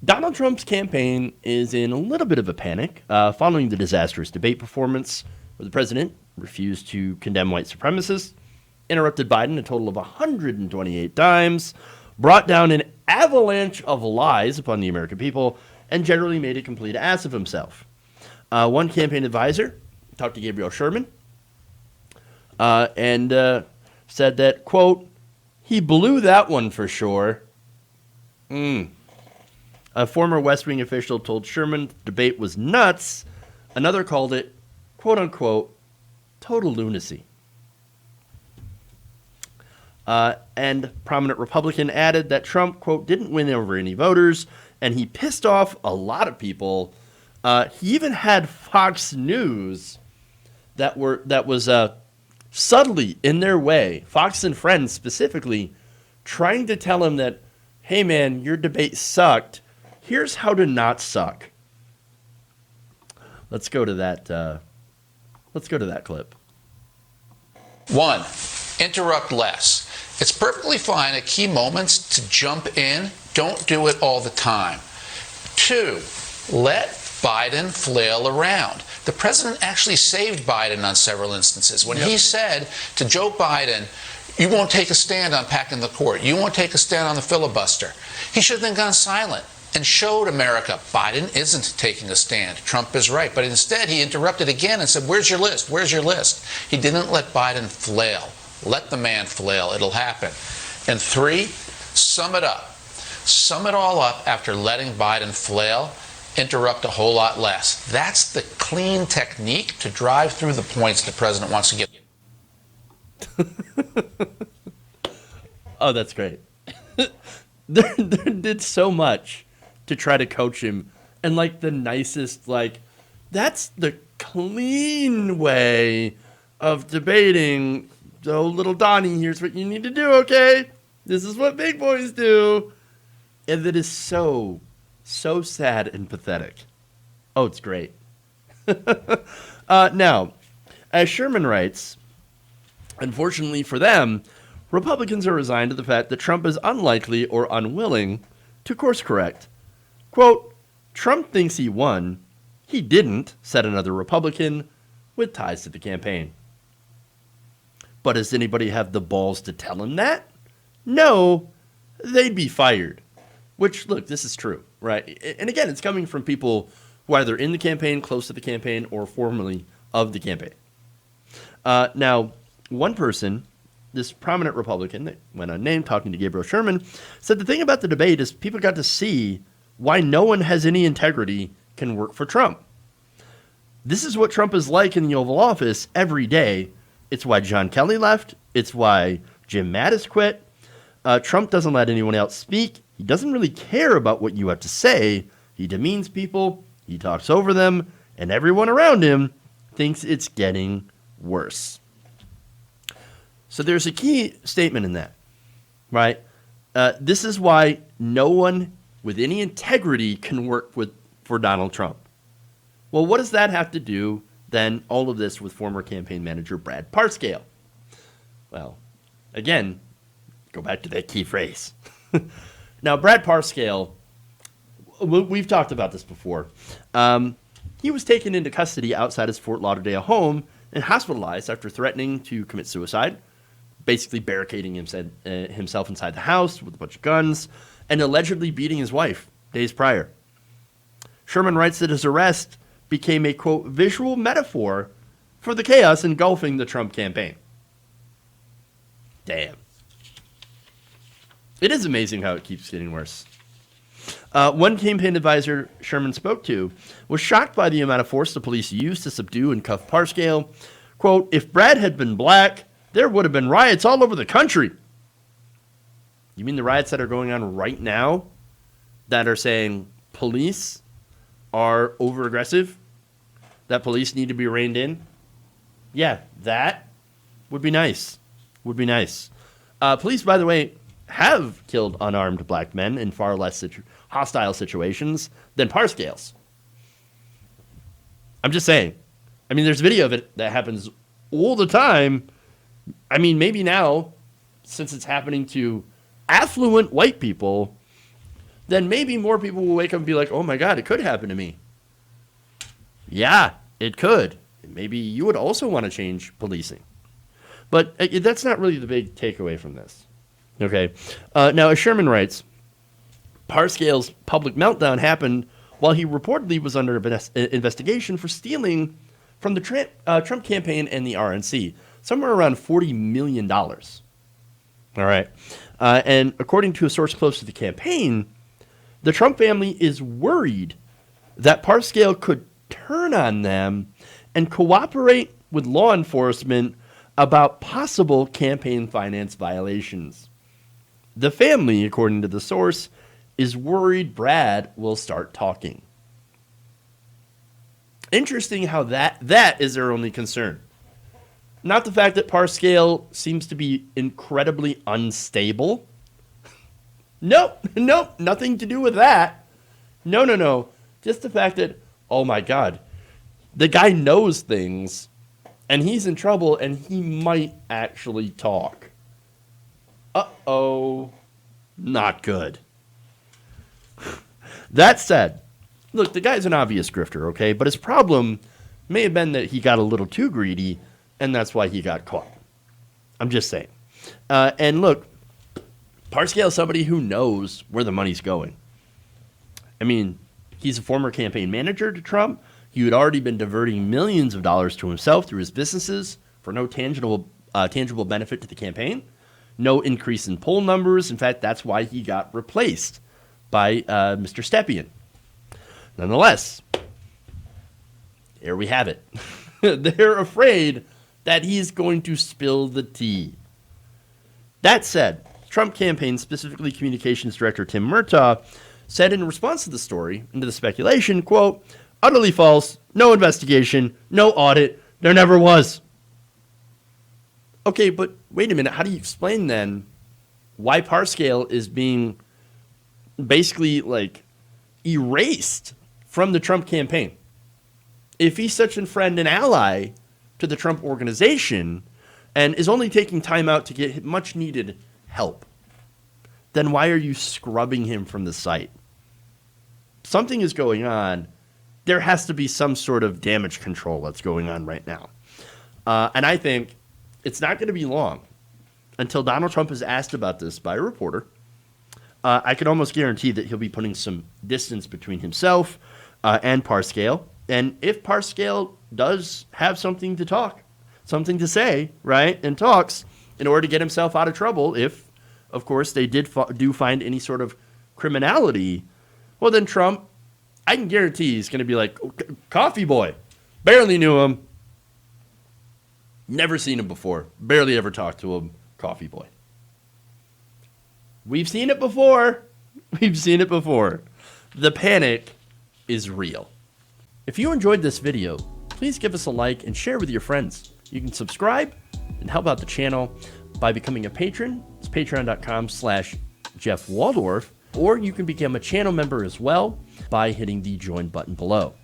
Donald Trump's campaign is in a little bit of a panic following the disastrous debate performance where the president refused to condemn white supremacists, interrupted Biden a total of 128 times, brought down an avalanche of lies upon the American people, and generally made a complete ass of himself. One campaign advisor talked to Gabriel Sherman and said that, quote, he blew that one for sure. A former West Wing official told Sherman the debate was nuts. Another called it, quote unquote, total lunacy. And prominent Republican added that Trump, quote, didn't win over any voters, and he pissed off a lot of people. He even had Fox News that was subtly in their way, Fox and Friends specifically, trying to tell him that, hey man, your debate sucked. Here's how to not suck. Let's go to that. Let's go to that clip. 1, interrupt less. It's perfectly fine at key moments to jump in. Don't do it all the time. 2, let Biden flail around. The president actually saved Biden on several instances. When he said to Joe Biden, you won't take a stand on packing the court. You won't take a stand on the filibuster. He should have then gone silent and showed America Biden isn't taking a stand. Trump is right. But instead, he interrupted again and said, where's your list? Where's your list? He didn't let Biden flail. Let the man flail. It'll happen. And 3, sum it up. Sum it all up after letting Biden flail. Interrupt a whole lot less. That's the clean technique to drive through the points the president wants to get. Oh, that's great. They did so much to try to coach him. And like the nicest, like, that's the clean way of debating. So little Donnie, here's what you need to do, okay? This is what big boys do. And that is so sad and pathetic. Oh, it's great. Now, as Sherman writes, unfortunately for them, Republicans are resigned to the fact that Trump is unlikely or unwilling to course correct. Quote, Trump thinks he won. He didn't, said another Republican with ties to the campaign. But does anybody have the balls to tell him that? No, they'd be fired. Which, look, this is true, right? And again, it's coming from people who are either in the campaign, close to the campaign, or formerly of the campaign. Now, one person, this prominent Republican that went unnamed, talking to Gabriel Sherman, said the thing about the debate is people got to see why no one has any integrity can work for Trump. This is what Trump is like in the Oval Office every day. It's why John Kelly left. It's why Jim Mattis quit. Trump doesn't let anyone else speak. He doesn't really care about what you have to say. He demeans people. He talks over them. And everyone around him thinks it's getting worse. So there's a key statement in that, right? This is why no one with any integrity can work for Donald Trump. Well, what does that have to do, then, all of this with former campaign manager Brad Parscale? Well, again, go back to that key phrase. Now, Brad Parscale, we've talked about this before. He was taken into custody outside his Fort Lauderdale home and hospitalized after threatening to commit suicide, basically barricading himself inside the house with a bunch of guns, and allegedly beating his wife days prior. Sherman writes that his arrest became a, quote, visual metaphor for the chaos engulfing the Trump campaign. Damn. It is amazing how it keeps getting worse. One campaign advisor Sherman spoke to was shocked by the amount of force the police used to subdue and cuff Parscale. Quote, if Brad had been black, there would have been riots all over the country. You mean the riots that are going on right now that are saying police are over-aggressive? That police need to be reined in? Yeah, that would be nice. Would be nice. Police, by the way, have killed unarmed black men in far less hostile situations than Parscale's. I'm just saying. I mean, there's video of it that happens all the time. I mean, maybe now, since it's happening to affluent white people, then maybe more people will wake up and be like, oh my God, it could happen to me. Yeah, it could. Maybe you would also want to change policing. But that's not really the big takeaway from this. Okay. Now, as Sherman writes, Parscale's public meltdown happened while he reportedly was under investigation for stealing from the Trump campaign and the RNC, somewhere around $40 million. All right. And according to a source close to the campaign, the Trump family is worried that Parscale could turn on them and cooperate with law enforcement about possible campaign finance violations. The family, according to the source, is worried Brad will start talking. Interesting how that is their only concern. Not the fact that Parscale seems to be incredibly unstable. Nope, nothing to do with that. No. Just the fact that, oh my God, the guy knows things, and he's in trouble, and he might actually talk. Uh-oh. Not good. That said, look, the guy's an obvious grifter, okay? But his problem may have been that he got a little too greedy, and that's why he got caught. I'm just saying. And look, Parscale is somebody who knows where the money's going. I mean, he's a former campaign manager to Trump. He had already been diverting millions of dollars to himself through his businesses for no tangible benefit to the campaign. No increase in poll numbers. In fact, that's why he got replaced by Mr. Stepien. Nonetheless, here we have it. They're afraid that he's going to spill the tea. That said, Trump campaign, specifically communications director Tim Murtaugh, said in response to the story and to the speculation, quote, "Utterly false, no investigation, no audit, there never was." Okay, but wait a minute. How do you explain then why Parscale is being basically like erased from the Trump campaign? If he's such a friend and ally to the Trump organization and is only taking time out to get much needed help, then why are you scrubbing him from the site? Something is going on. There has to be some sort of damage control that's going on right now. And I think it's not going to be long until Donald Trump is asked about this by a reporter. I can almost guarantee that he'll be putting some distance between himself and Parscale. And if Parscale does have something to say, right, and talks in order to get himself out of trouble, if, of course, they do find any sort of criminality, well, then Trump, I can guarantee he's going to be like, coffee boy, barely knew him, never seen him before, barely ever talked to him, coffee boy. We've seen it before. The panic is real. If you enjoyed this video, please give us a like and share with your friends. You can subscribe and help out the channel by becoming a patron. It's patreon.com/Jeff Waldorf, or you can become a channel member as well by hitting the join button below.